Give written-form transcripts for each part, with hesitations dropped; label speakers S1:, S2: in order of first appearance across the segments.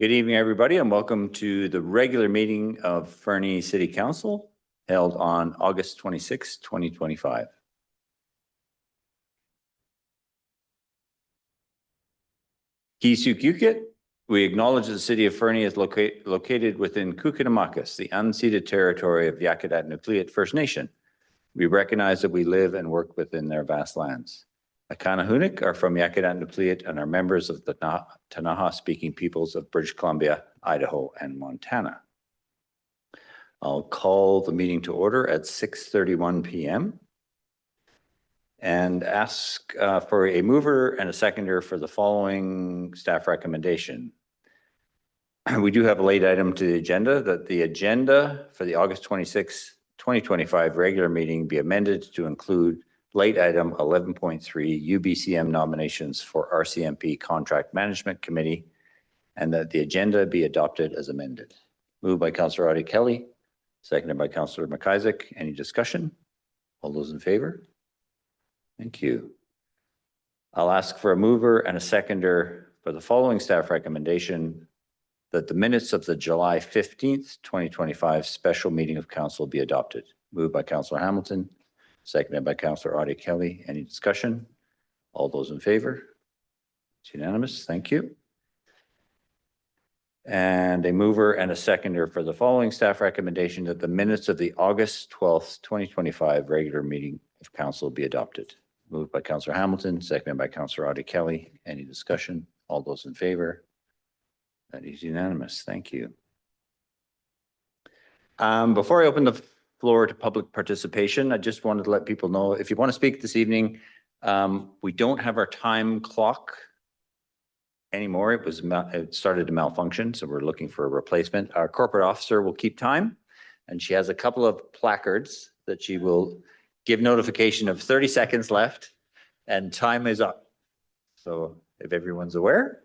S1: Good evening, everybody, and welcome to the regular meeting of Fernie City Council held on August 26, 2025. Kisukukit, we acknowledge the city of Fernie is located within Kukinamakis, the unceded territory of Yakutat Nucleat First Nation. We recognize that we live and work within their vast lands. Akanahunik are from Yakutat Nucleat and are members of the Tanaha-speaking peoples of British Columbia, Idaho, and Montana. I'll call the meeting to order at 6:31 p.m. and ask for a mover and a seconder for the following staff recommendation. We do have a late item to the agenda, that the agenda for the August 26, 2025 regular meeting be amended to include late item 11.3 UBCM nominations for RCMP Contract Management Committee, and that the agenda be adopted as amended. Moved by Councillor Audie Kelly, seconded by Councillor McIsaac. Any discussion? All those in favor? Thank you. I'll ask for a mover and a seconder for the following staff recommendation, that the minutes of the July 15th, 2025 special meeting of council be adopted. Moved by Councillor Hamilton, seconded by Councillor Audie Kelly. Any discussion? All those in favor? It's unanimous. Thank you. And a mover and a seconder for the following staff recommendation, that the minutes of the August 12th, 2025 regular meeting of council be adopted. Moved by Councillor Hamilton, seconded by Councillor Audie Kelly. Any discussion? All those in favor? That is unanimous. Thank you. Before I open the floor to public participation, I just wanted to let people know, if you want to speak this evening, we don't have our time clock anymore. It started to malfunction, so we're looking for a replacement. Our corporate officer will keep time, and she has a couple of placards that she will give notification of 30 seconds left and time is up. So if everyone's aware.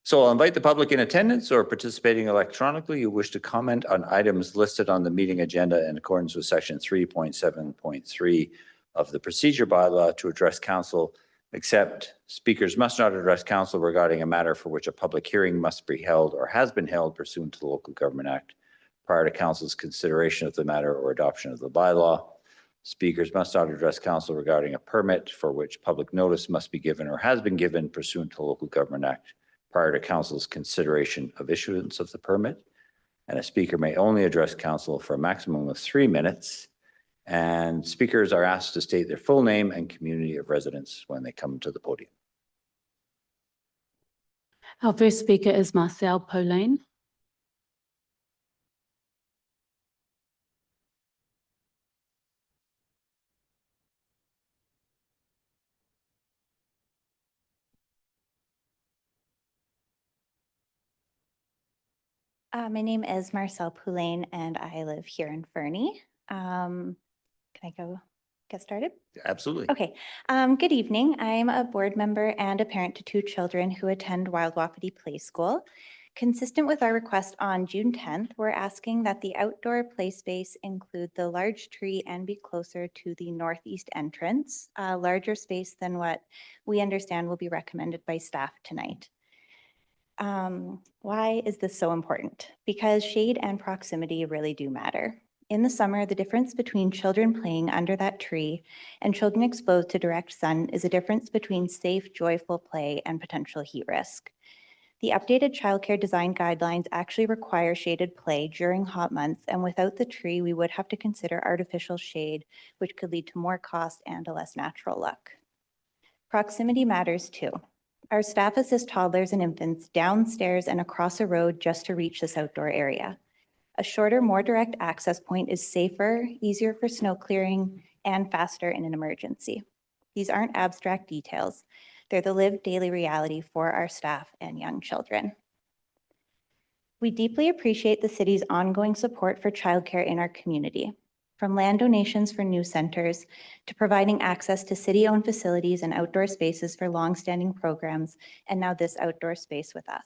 S1: So I'll invite the public in attendance or participating electronically who wish to comment on items listed on the meeting agenda in accordance with section 3.7.3 of the procedure bylaw to address council, except speakers must not address council regarding a matter for which a public hearing must be held or has been held pursuant to the Local Government Act prior to council's consideration of the matter or adoption of the bylaw. Speakers must not address council regarding a permit for which public notice must be given or has been given pursuant to the Local Government Act prior to council's consideration of issuance of the permit. And a speaker may only address council for a maximum of 3 minutes. And speakers are asked to state their full name and community of residence when they come to the podium.
S2: Our first speaker is Marcel Pauline.
S3: My name is Marcel Poulain and I live here in Fernie. Can I get started?
S1: Absolutely.
S3: Okay. Good evening. I'm a board member and a parent to 2 children who attend Wild Wapiti Play School. Consistent with our request on June 10th, we're asking that the outdoor play space include the large tree and be closer to the northeast entrance, a larger space than what we understand will be recommended by staff tonight. Why is this so important? Because shade and proximity really do matter. In the summer, the difference between children playing under that tree and children exposed to direct sun is a difference between safe, joyful play and potential heat risk. The updated childcare design guidelines actually require shaded play during hot months, and without the tree, we would have to consider artificial shade, which could lead to more cost and a less natural look. Proximity matters too. Our staff assist toddlers and infants downstairs and across a road just to reach this outdoor area. A shorter, more direct access point is safer, easier for snow clearing, and faster in an emergency. These aren't abstract details. They're the lived daily reality for our staff and young children. We deeply appreciate the city's ongoing support for childcare in our community. From land donations for new centers to providing access to city-owned facilities and outdoor spaces for long-standing programs, and now this outdoor space with us.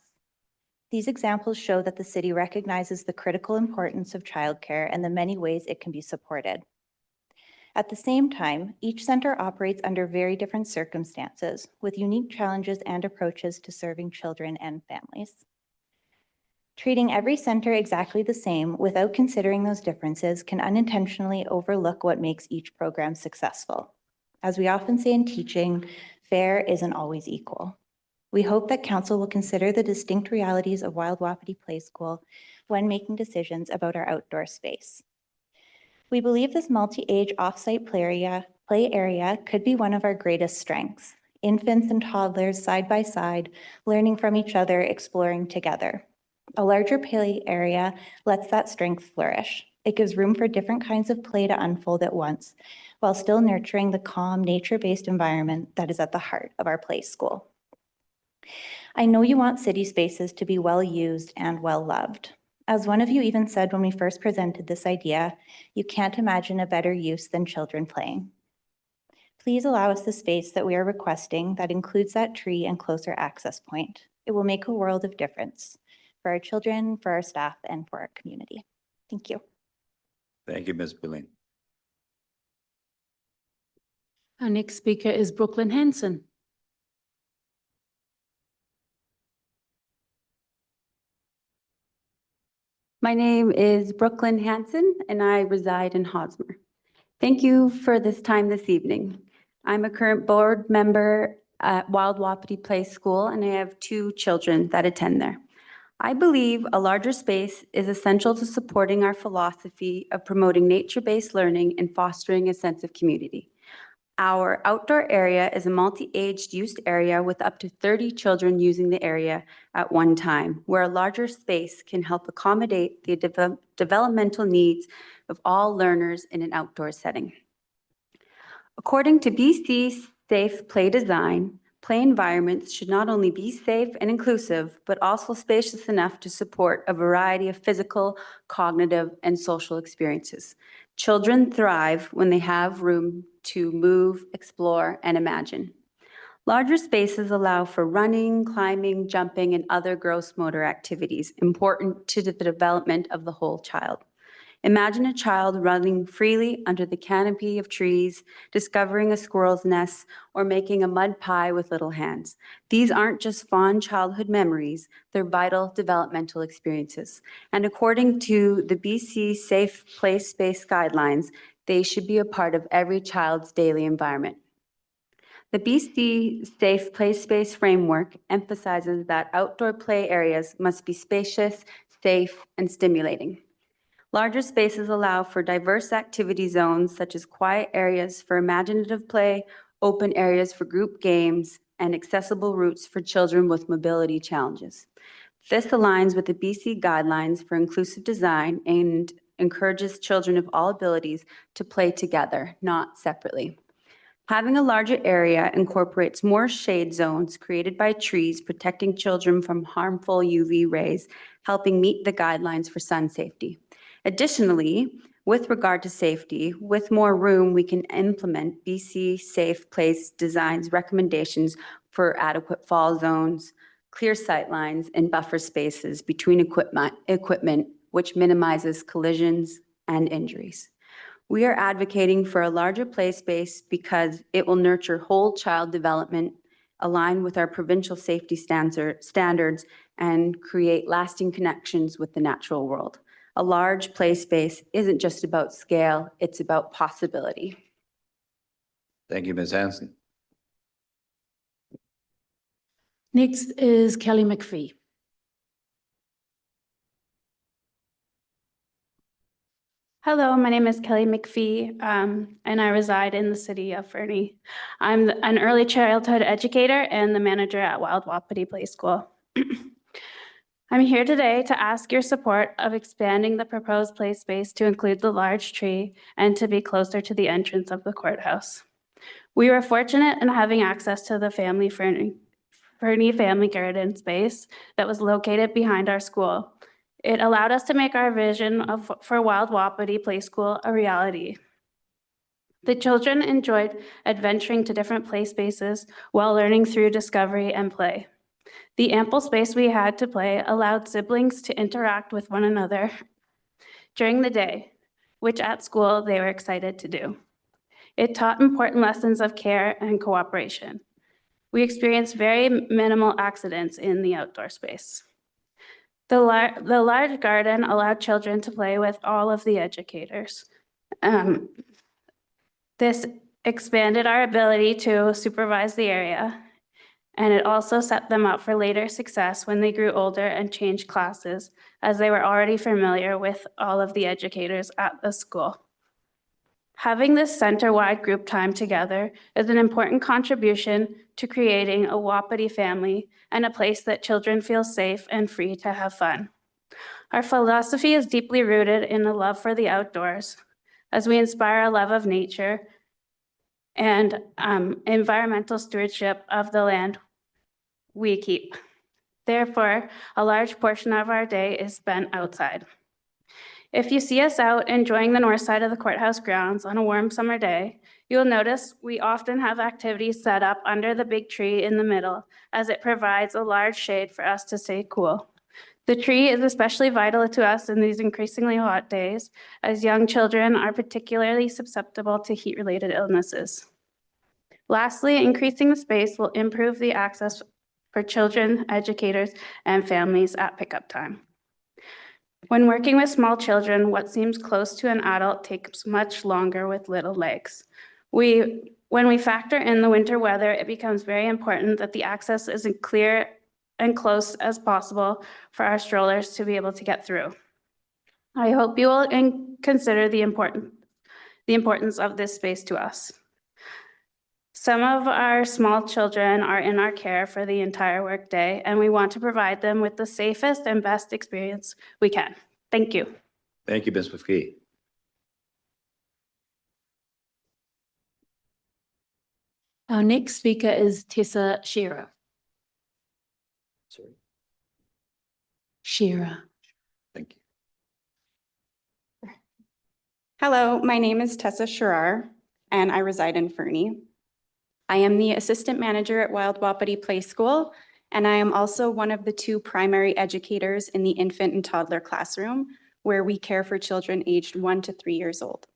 S3: These examples show that the city recognizes the critical importance of childcare and the many ways it can be supported. At the same time, each center operates under very different circumstances with unique challenges and approaches to serving children and families. Treating every center exactly the same without considering those differences can unintentionally overlook what makes each program successful. As we often say in teaching, fair isn't always equal. We hope that Council will consider the distinct realities of Wild Wapiti Play School when making decisions about our outdoor space. We believe this multi-age off-site play area could be one of our greatest strengths. Infants and toddlers side by side, learning from each other, exploring together. A larger play area lets that strength flourish. It gives room for different kinds of play to unfold at once, while still nurturing the calm, nature-based environment that is at the heart of our play school. I know you want city spaces to be well used and well loved. As one of you even said when we first presented this idea, you can't imagine a better use than children playing. Please allow us the space that we are requesting that includes that tree and closer access point. It will make a world of difference for our children, for our staff, and for our community. Thank you.
S1: Thank you, Ms. Pauline.
S2: Our next speaker is Brooklyn Hanson.
S4: My name is Brooklyn Hanson, and I reside in Hosmer. Thank you for this time this evening. I'm a current board member at Wild Wapiti Play School, and I have 2 children that attend there. I believe a larger space is essential to supporting our philosophy of promoting nature-based learning and fostering a sense of community. Our outdoor area is a multi-aged used area with up to 30 children using the area at one time, where a larger space can help accommodate the developmental needs of all learners in an outdoor setting. According to BC Safe Play Design, play environments should not only be safe and inclusive, but also spacious enough to support a variety of physical, cognitive, and social experiences. Children thrive when they have room to move, explore, and imagine. Larger spaces allow for running, climbing, jumping, and other gross motor activities important to the development of the whole child. Imagine a child running freely under the canopy of trees, discovering a squirrel's nest, or making a mud pie with little hands. These aren't just fond childhood memories, they're vital developmental experiences. And according to the BC Safe Play Space Guidelines, they should be a part of every child's daily environment. The BC Safe Play Space framework emphasizes that outdoor play areas must be spacious, safe, and stimulating. Larger spaces allow for diverse activity zones such as quiet areas for imaginative play, open areas for group games, and accessible routes for children with mobility challenges. This aligns with the BC guidelines for inclusive design and encourages children of all abilities to play together, not separately. Having a larger area incorporates more shade zones created by trees, protecting children from harmful UV rays, helping meet the guidelines for sun safety. Additionally, with regard to safety, with more room, we can implement BC Safe Place Design's recommendations for adequate fall zones, clear sight lines, and buffer spaces between equipment, which minimizes collisions and injuries. We are advocating for a larger play space because it will nurture whole child development, align with our provincial safety standards, and create lasting connections with the natural world. A large play space isn't just about scale, it's about possibility.
S1: Thank you, Ms. Hanson.
S2: Next is Kelly McPhee.
S5: Hello, my name is Kelly McPhee, and I reside in the city of Fernie. I'm an early childhood educator and the manager at Wild Wapiti Play School. I'm here today to ask your support of expanding the proposed play space to include the large tree and to be closer to the entrance of the courthouse. We were fortunate in having access to the Fernie Family Garden space that was located behind our school. It allowed us to make our vision for Wild Wapiti Play School a reality. The children enjoyed adventuring to different play spaces while learning through discovery and play. The ample space we had to play allowed siblings to interact with one another during the day, which at school they were excited to do. It taught important lessons of care and cooperation. We experienced very minimal accidents in the outdoor space. The large garden allowed children to play with all of the educators. This expanded our ability to supervise the area, and it also set them up for later success when they grew older and changed classes, as they were already familiar with all of the educators at the school. Having this center-wide group time together is an important contribution to creating a Wapiti family and a place that children feel safe and free to have fun. Our philosophy is deeply rooted in the love for the outdoors, as we inspire a love of nature and environmental stewardship of the land we keep. Therefore, a large portion of our day is spent outside. If you see us out enjoying the north side of the courthouse grounds on a warm summer day, you'll notice we often have activities set up under the big tree in the middle, as it provides a large shade for us to stay cool. The tree is especially vital to us in these increasingly hot days, as young children are particularly susceptible to heat-related illnesses. Lastly, increasing the space will improve the access for children, educators, and families at pickup time. When working with small children, what seems close to an adult takes much longer with little legs. When we factor in the winter weather, it becomes very important that the access is as clear and close as possible for our strollers to be able to get through. I hope you will consider the importance of this space to us. Some of our small children are in our care for the entire workday, and we want to provide them with the safest and best experience we can. Thank you.
S1: Thank you, Ms. McPhee.
S2: Our next speaker is Tessa Shearer.
S1: Sorry.
S2: Shearer.
S1: Thank you.
S6: Hello, my name is Tessa Shearer, and I reside in Fernie. I am the assistant manager at Wild Wapiti Play School, and I am also one of the 2 primary educators in the infant and toddler classroom, where we care for children aged 1 to 3 years old.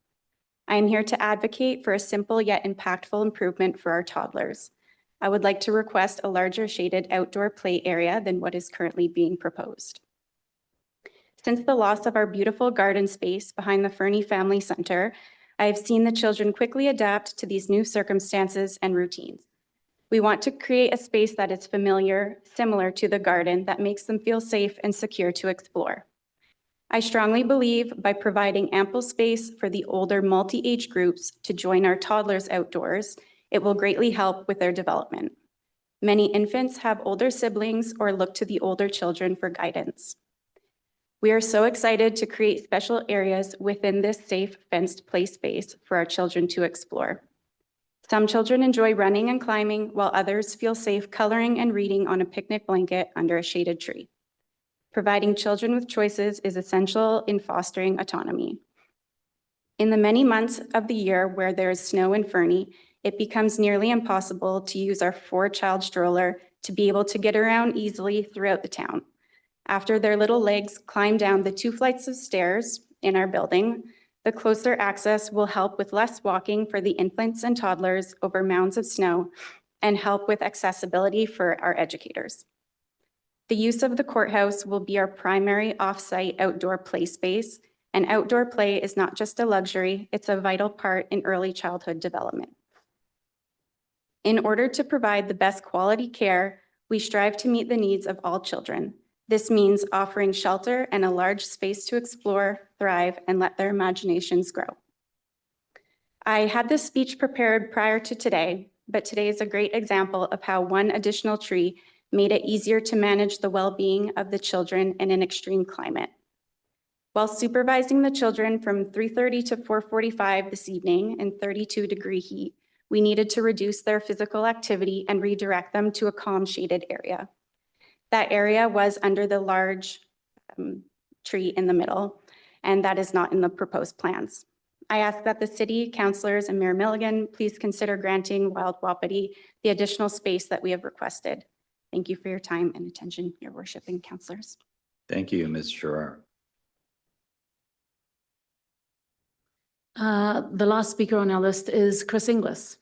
S6: I am here to advocate for a simple yet impactful improvement for our toddlers. I would like to request a larger shaded outdoor play area than what is currently being proposed. Since the loss of our beautiful garden space behind the Fernie Family Center, I have seen the children quickly adapt to these new circumstances and routines. We want to create a space that is familiar, similar to the garden, that makes them feel safe and secure to explore. I strongly believe by providing ample space for the older multi-age groups to join our toddlers outdoors, it will greatly help with their development. Many infants have older siblings or look to the older children for guidance. We are so excited to create special areas within this safe fenced play space for our children to explore. Some children enjoy running and climbing, while others feel safe coloring and reading on a picnic blanket under a shaded tree. Providing children with choices is essential in fostering autonomy. In the many months of the year where there is snow in Fernie, it becomes nearly impossible to use our 4-child stroller to be able to get around easily throughout the town. After their little legs climb down the 2 flights of stairs in our building, the closer access will help with less walking for the infants and toddlers over mounds of snow and help with accessibility for our educators. The use of the courthouse will be our primary off-site outdoor play space, and outdoor play is not just a luxury, it's a vital part in early childhood development. In order to provide the best quality care, we strive to meet the needs of all children. This means offering shelter and a large space to explore, thrive, and let their imaginations grow. I had this speech prepared prior to today, but today is a great example of how one additional tree made it easier to manage the well-being of the children in an extreme climate. While supervising the children from 3:30 to 4:45 this evening in 32-degree heat, we needed to reduce their physical activity and redirect them to a calm shaded area. That area was under the large tree in the middle, and that is not in the proposed plans. I ask that the city councilors and Mayor Milligan please consider granting Wild Wapiti the additional space that we have requested. Thank you for your time and attention, your worship and councilors.
S1: Thank you, Ms. Shearer.
S2: The last speaker on our list is Chris Inglis.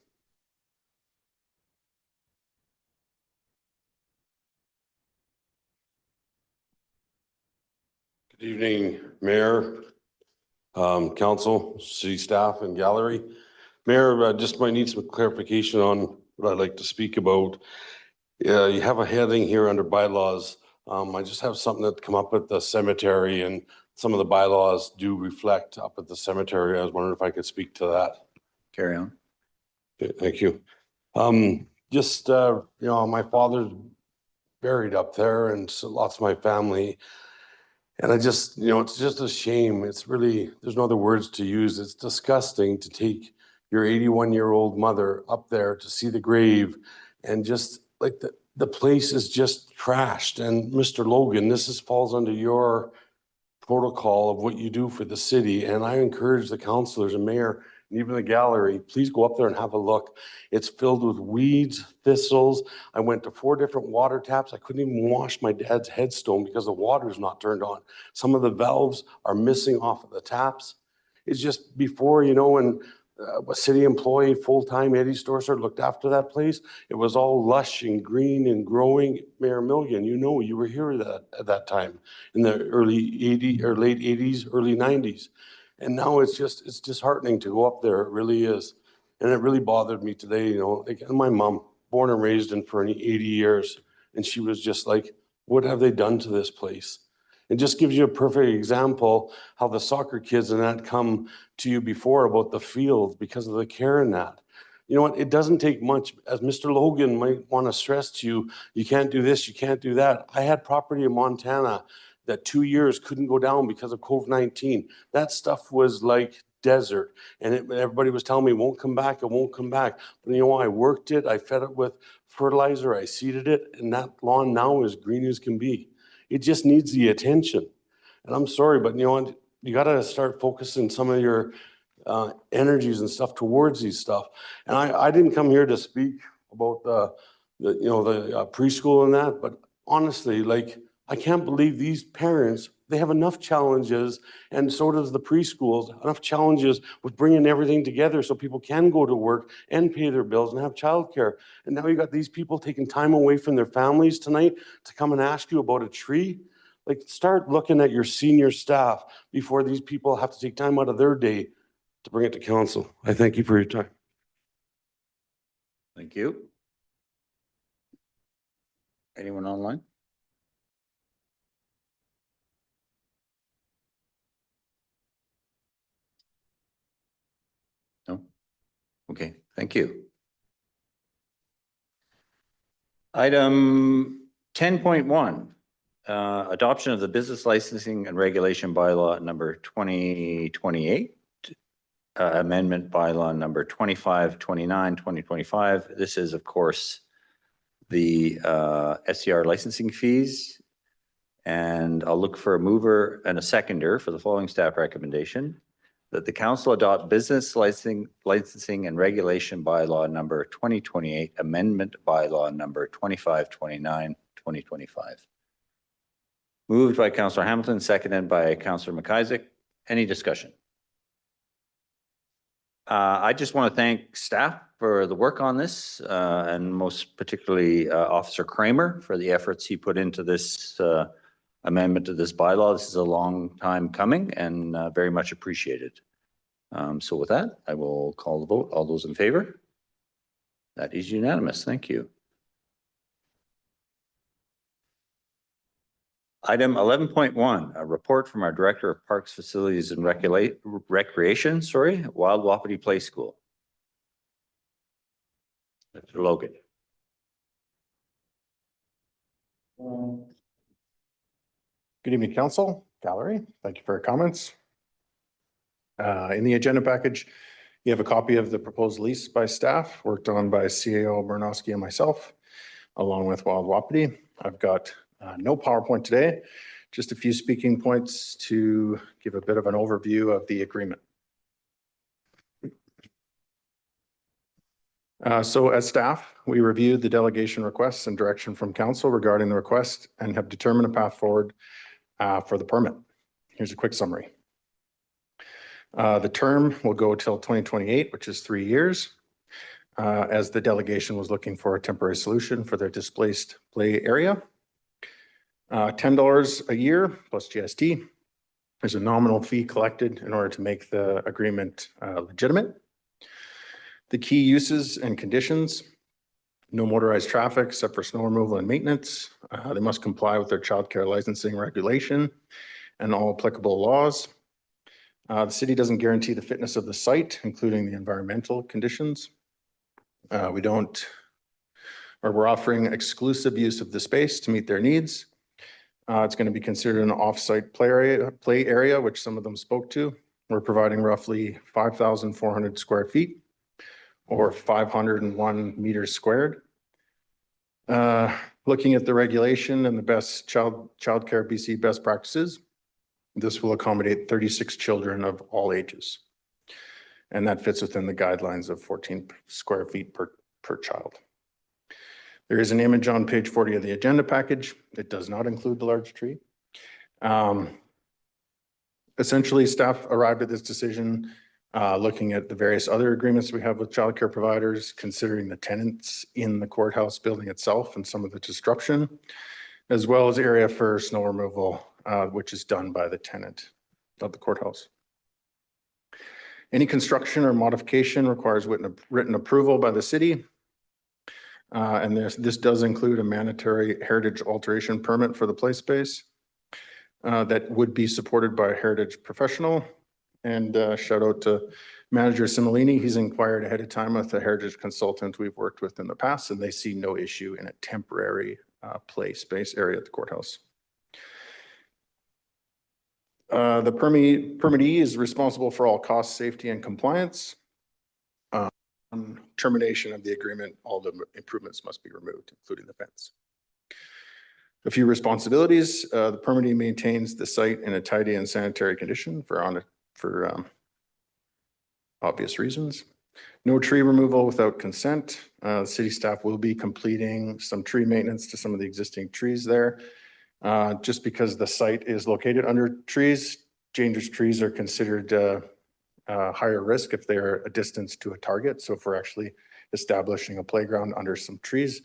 S7: Good evening, Mayor, Council, City staff and gallery. Mayor, I just might need some clarification on what I'd like to speak about. You have a heading here under bylaws. I just have something that come up at the cemetery, and some of the bylaws do reflect up at the cemetery. I was wondering if I could speak to that.
S1: Carry on.
S7: Okay, thank you. My father's buried up there, and so lots of my family. And I just, it's just a shame. It's really, there's no other words to use. It's disgusting to take your 81-year-old mother up there to see the grave, and just like the place is just trashed. And Mr. Logan, this falls under your protocol of what you do for the city. And I encourage the councilors and mayor and even the gallery, please go up there and have a look. It's filled with weeds, thistles. I went to 4 different water taps. I couldn't even wash my dad's headstone because the water's not turned on. Some of the valves are missing off of the taps. It's just before, when a city employee, full-time Eddie Storsart looked after that place, it was all lush and green and growing. Mayor Milligan, you were here at that time in the early 80s or late 80s, early 90s. And now it's disheartening to go up there. It really is. And it really bothered me today, and my mom, born and raised in Fernie, 80 years. And she was just like, what have they done to this place? It just gives you a perfect example how the soccer kids and that come to you before about the field because of the care in that. You know what? It doesn't take much. As Mr. Logan might want to stress to you, you can't do this, you can't do that. I had property in Montana that 2 years couldn't go down because of COVID-19. That stuff was like desert. And everybody was telling me, it won't come back, it won't come back. But I worked it, I fed it with fertilizer, I seeded it, and that lawn now is green as can be. It just needs the attention. And I'm sorry, but you got to start focusing some of your energies and stuff towards these stuff. And I didn't come here to speak about the preschool and that, but honestly, I can't believe these parents, they have enough challenges, and so does the preschools, enough challenges with bringing everything together so people can go to work and pay their bills and have childcare. And now you got these people taking time away from their families tonight to come and ask you about a tree. Start looking at your senior staff before these people have to take time out of their day to bring it to council. I thank you for your time.
S1: Thank you. Anyone online? No? Okay, thank you. Item 10.1, adoption of the business licensing and regulation bylaw number 2028, amendment bylaw number 2529, 2025. This is, of course, the SCR licensing fees. And I'll look for a mover and a seconder for the following staff recommendation: that the council adopt business licensing and regulation bylaw number 2028, amendment bylaw number 2529, 2025. Moved by Councillor Hamilton, seconded by Councillor McIsaac. Any discussion? I just want to thank staff for the work on this, and most particularly Officer Kramer for the efforts he put into this amendment to this bylaw. This is a long time coming and very much appreciated. So with that, I will call the vote. All those in favor? That is unanimous. Thank you. Item 11.1, a report from our Director of Parks, Facilities and Recreation, Wild Wapiti Play School. Mr. Logan.
S8: Good evening, Council, Gallery. Thank you for your comments. In the agenda package, you have a copy of the proposed lease by staff, worked on by CAO Bernowski and myself, along with Wild Wapiti. I've got no PowerPoint today, just a few speaking points to give a bit of an overview of the agreement. So as staff, we reviewed the delegation requests and direction from Council regarding the request and have determined a path forward for the permit. Here's a quick summary. The term will go till 2028, which is 3 years, as the delegation was looking for a temporary solution for their displaced play area. $10 a year plus GST. There's a nominal fee collected in order to make the agreement legitimate. The key uses and conditions: no motorized traffic except for snow removal and maintenance. They must comply with their childcare licensing regulation and all applicable laws. The city doesn't guarantee the fitness of the site, including the environmental conditions. We're offering exclusive use of the space to meet their needs. It's going to be considered an off-site play area, which some of them spoke to. We're providing roughly 5,400 square feet or 501 meters squared. Looking at the regulation and the best childcare BC best practices, this will accommodate 36 children of all ages. And that fits within the guidelines of 14 square feet per child. There is an image on page 40 of the agenda package. It does not include the large tree. Essentially, staff arrived at this decision looking at the various other agreements we have with childcare providers, considering the tenants in the courthouse building itself and some of the disruption, as well as area for snow removal, which is done by the tenant of the courthouse. Any construction or modification requires written approval by the city. And this does include a mandatory heritage alteration permit for the play space that would be supported by a heritage professional. And shout out to Manager Similini. He's inquired ahead of time with the heritage consultant we've worked with in the past, and they see no issue in a temporary play space area at the courthouse. The permittee is responsible for all cost, safety, and compliance. On termination of the agreement, all the improvements must be removed, including the fence. A few responsibilities: the permittee maintains the site in a tidy and sanitary condition for obvious reasons. No tree removal without consent. City staff will be completing some tree maintenance to some of the existing trees there. Just because the site is located under trees, dangerous trees are considered higher risk if they're a distance to a target. So if we're actually establishing a playground under some trees,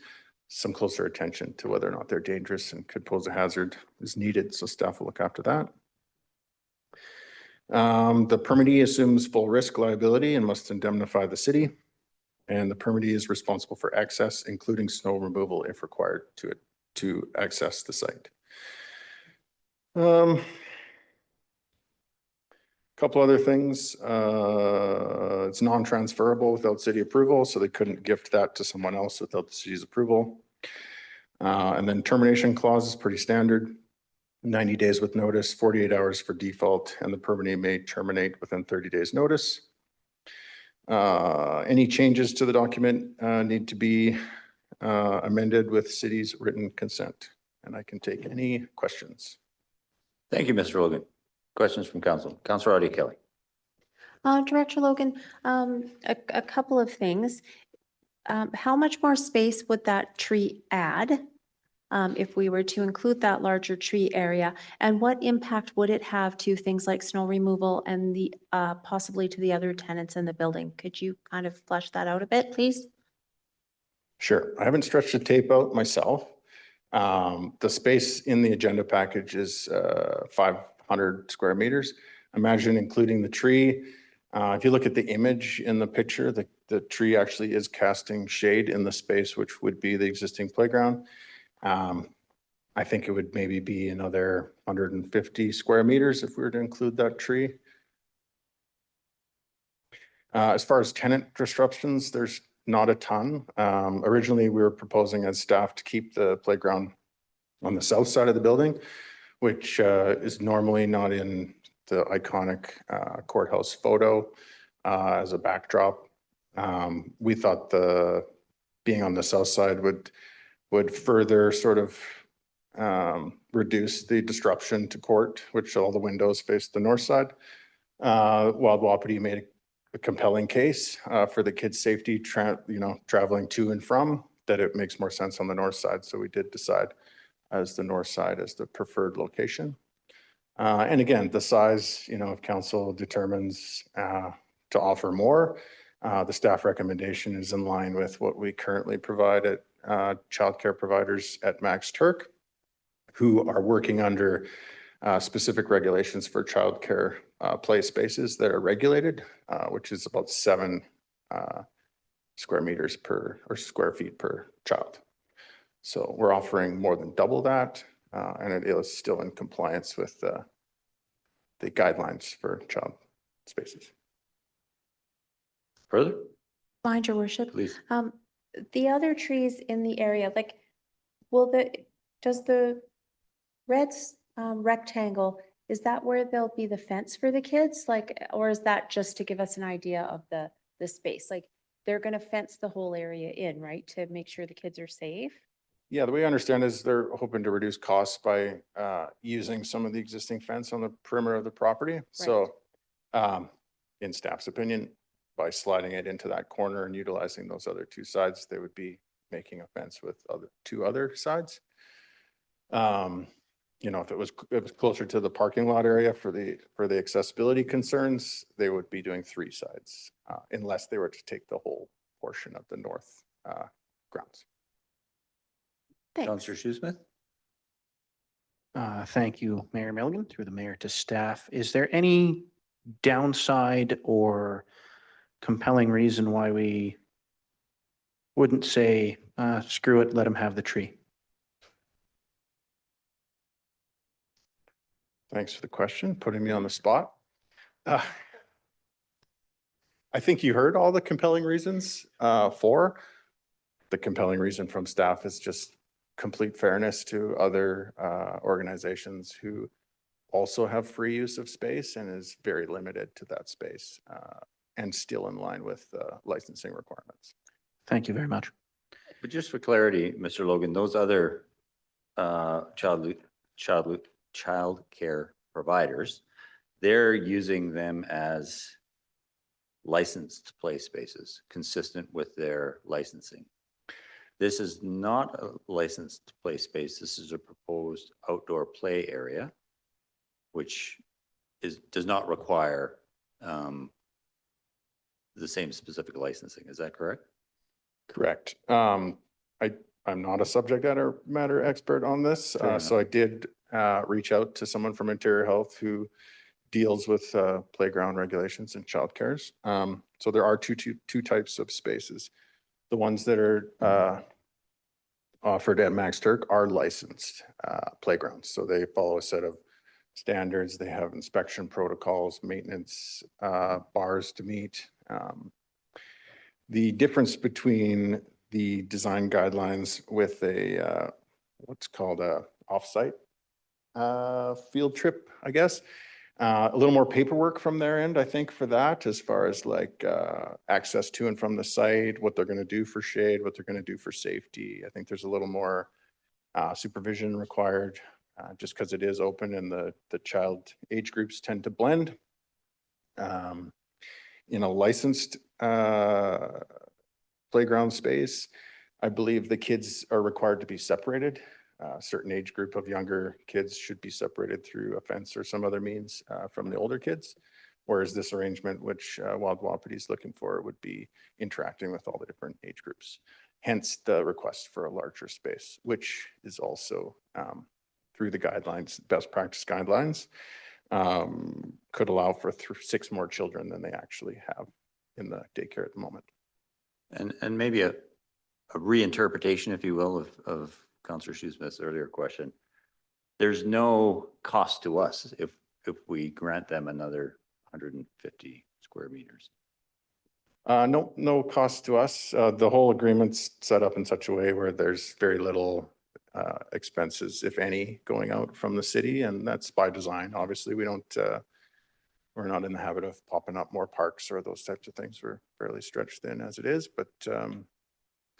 S8: some closer attention to whether or not they're dangerous and could pose a hazard is needed. So staff will look after that. The permittee assumes full risk liability and must indemnify the city. And the permittee is responsible for access, including snow removal if required to access the site. Couple other things. It's non-transferable without city approval, so they couldn't gift that to someone else without the city's approval. And then termination clause is pretty standard. 90 days with notice, 48 hours for default, and the permittee may terminate within 30 days notice. Any changes to the document need to be amended with city's written consent. And I can take any questions.
S1: Thank you, Mr. Logan. Questions from council. Councilor Audie Kelly.
S9: Director Logan, a couple of things. How much more space would that tree add if we were to include that larger tree area? And what impact would it have to things like snow removal and the possibly to the other tenants in the building? Could you kind of flesh that out a bit, please?
S8: Sure. I haven't stretched the tape out myself. The space in the agenda package is 500 square meters. Imagine including the tree. If you look at the image in the picture, the tree actually is casting shade in the space, which would be the existing playground. I think it would maybe be another 150 square meters if we were to include that tree. As far as tenant disruptions, there's not a ton. Originally, we were proposing as staff to keep the playground on the south side of the building, which is normally not in the iconic courthouse photo as a backdrop. We thought being on the south side would further sort of reduce the disruption to court, which all the windows face the north side. Wild Wapiti made a compelling case for the kids' safety, traveling to and from, that it makes more sense on the north side. So we did decide as the north side as the preferred location. And again, the size, if council determines to offer more, the staff recommendation is in line with what we currently provide at childcare providers at Max Turk, who are working under specific regulations for childcare play spaces that are regulated, which is about 7 square meters per, or square feet per child. So we're offering more than double that, and it is still in compliance with the guidelines for child spaces.
S1: Further,
S9: Mind your worship.
S1: please.
S9: The other trees in the area, like, does the red rectangle, is that where there'll be the fence for the kids? Like, or is that just to give us an idea of the space? Like, they're gonna fence the whole area in, right, to make sure the kids are safe?
S8: Yeah, the way I understand is they're hoping to reduce costs by using some of the existing fence on the perimeter of the property. So in staff's opinion, by sliding it into that corner and utilizing those other 2 sides, they would be making a fence with 2 other sides. If it was closer to the parking lot area for the accessibility concerns, they would be doing 3 sides, unless they were to take the whole portion of the north grounds.
S9: Thanks.
S1: Councillor Shoesmith?
S10: Thank you, Mayor Milligan, through the mayor to staff. Is there any downside or compelling reason why we wouldn't say, screw it, let them have the tree?
S8: Thanks for the question, putting me on the spot. I think you heard all the compelling reasons for. The compelling reason from staff is just complete fairness to other organizations who also have free use of space and is very limited to that space and still in line with licensing requirements.
S10: Thank you very much.
S1: But just for clarity, Mr. Logan, those other child care providers, they're using them as licensed play spaces consistent with their licensing. This is not a licensed play space. This is a proposed outdoor play area, which does not require the same specific licensing. Is that correct?
S8: Correct. I'm not a subject matter expert on this, so I did reach out to someone from Interior Health who deals with playground regulations and childcares. So there are two types of spaces. The ones that are offered at Max Turk are licensed playgrounds. So they follow a set of standards. They have inspection protocols, maintenance bars to meet. The difference between the design guidelines with a what's called a offsite field trip, I guess. A little more paperwork from their end, I think, for that, as far as like access to and from the site, what they're going to do for shade, what they're going to do for safety. I think there's a little more supervision required just because it is open and the child age groups tend to blend. In a licensed playground space, I believe the kids are required to be separated. A certain age group of younger kids should be separated through a fence or some other means from the older kids. Whereas this arrangement, which Wild Wapiti is looking for, would be interacting with all the different age groups. Hence the request for a larger space, which is also through the guidelines, best practice guidelines, could allow for 6 more children than they actually have in the daycare at the moment.
S1: And maybe a reinterpretation, if you will, of Councillor Shoesmith's earlier question. There's no cost to us if we grant them another 150 square meters.
S8: No cost to us. The whole agreement's set up in such a way where there's very little expenses, if any, going out from the city, and that's by design. Obviously, we're not in the habit of popping up more parks or those types of things. We're fairly stretched thin as it is, but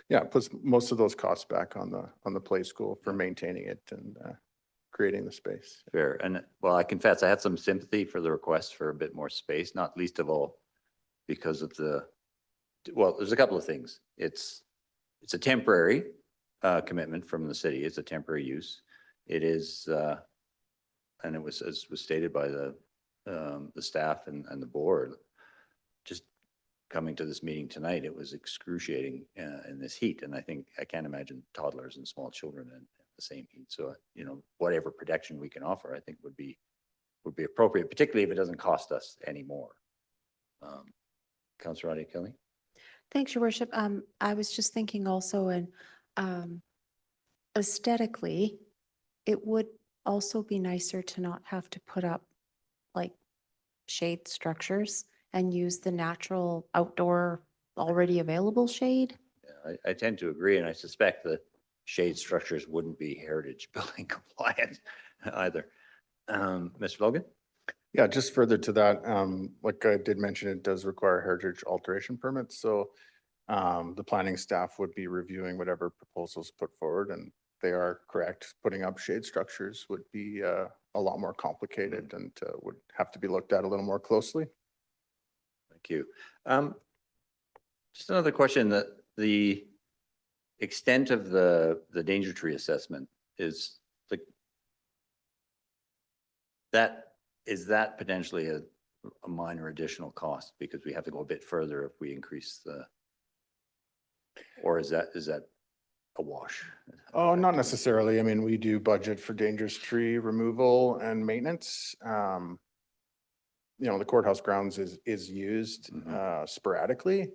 S8: yeah, it puts most of those costs back on the play school for maintaining it and creating the space.
S1: Fair. And well, I confess I had some sympathy for the request for a bit more space, not least of all because of there's a couple of things. It's a temporary commitment from the city. It's a temporary use. It is and it was, as was stated by the staff and the board, just coming to this meeting tonight, it was excruciating in this heat. And I can't imagine toddlers and small children in the same heat. So, whatever protection we can offer, I think would be appropriate, particularly if it doesn't cost us any more. Councillor Adia Kelly?
S9: Thanks, Your Worship. I was just thinking also, and aesthetically, it would also be nicer to not have to put up like shade structures and use the natural outdoor already available shade.
S1: Yeah, I tend to agree, and I suspect that shade structures wouldn't be heritage building compliant either. Mr. Logan?
S8: Yeah, just further to that, like I did mention, it does require heritage alteration permits. So the planning staff would be reviewing whatever proposals put forward, and they are correct. Putting up shade structures would be a lot more complicated and would have to be looked at a little more closely.
S1: Thank you. Just another question, that the extent of the danger tree assessment is like that. Is that potentially a minor additional cost because we have to go a bit further if we increase or is that a wash?
S8: Oh, not necessarily. I mean, we do budget for dangerous tree removal and maintenance. The courthouse grounds is used sporadically.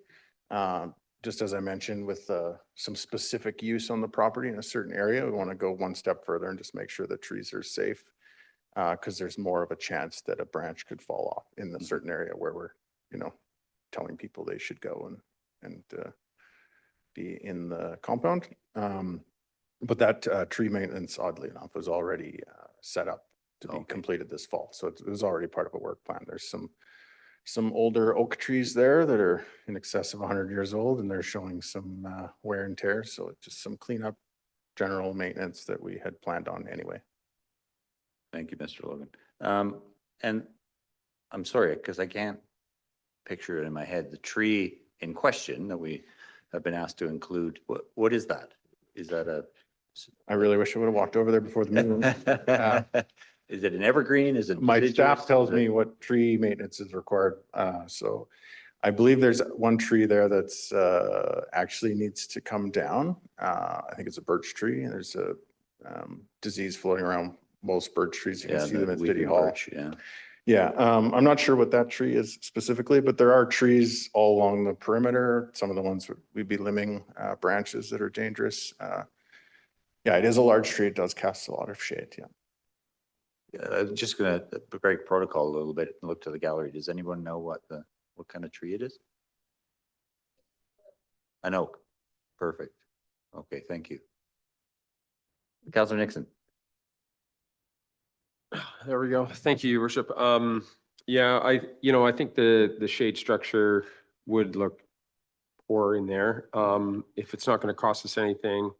S8: Just as I mentioned, with some specific use on the property in a certain area, we want to go one step further and just make sure the trees are safe. Because there's more of a chance that a branch could fall off in the certain area where we're, telling people they should go and be in the compound. But that tree maintenance, oddly enough, was already set up to be completed this fall. So it was already part of a work plan. There's some older oak trees there that are in excess of 100 years old, and they're showing some wear and tear. So it's just some cleanup, general maintenance that we had planned on anyway.
S1: Thank you, Mr. Logan. And I'm sorry, because I can't picture it in my head. The tree in question that we have been asked to include, what is that? Is that
S8: I really wish I would have walked over there before the meeting.
S1: Is it an evergreen? Is it?
S8: My staff
S1: deciduous?
S8: tells me what tree maintenance is required. So I believe there's one tree there that's actually needs to come down. I think it's a birch tree, and there's a disease floating around most birch trees. You can see them at City Hall.
S1: Birch, yeah.
S8: Yeah, I'm not sure what that tree is specifically, but there are trees all along the perimeter. Some of the ones we'd be limbing branches that are dangerous. Yeah, it is a large tree. It does cast a lot of shade, yeah.
S1: I'm just going to break protocol a little bit and look to the gallery. Does anyone know what kind of tree it is? An oak. Perfect. Okay, thank you. Councillor Nixon.
S11: There we go. Thank you, Your Worship. Yeah, I think the shade structure would look poor in there. If it's not going to cost us anything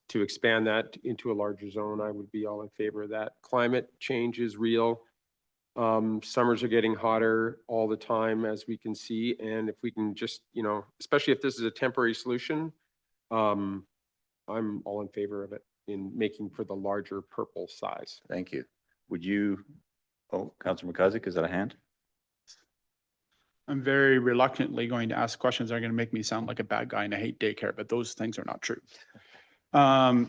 S11: to expand that into a larger zone, I would be all in favor of that. Climate change is real. Summers are getting hotter all the time, as we can see. And if we can just, especially if this is a temporary solution, I'm all in favor of it in making for the larger purple size.
S1: Thank you. Would you, Councillor McCusick, is that a hand?
S12: I'm very reluctantly going to ask questions that are going to make me sound like a bad guy and I hate daycare, but those things are not true. I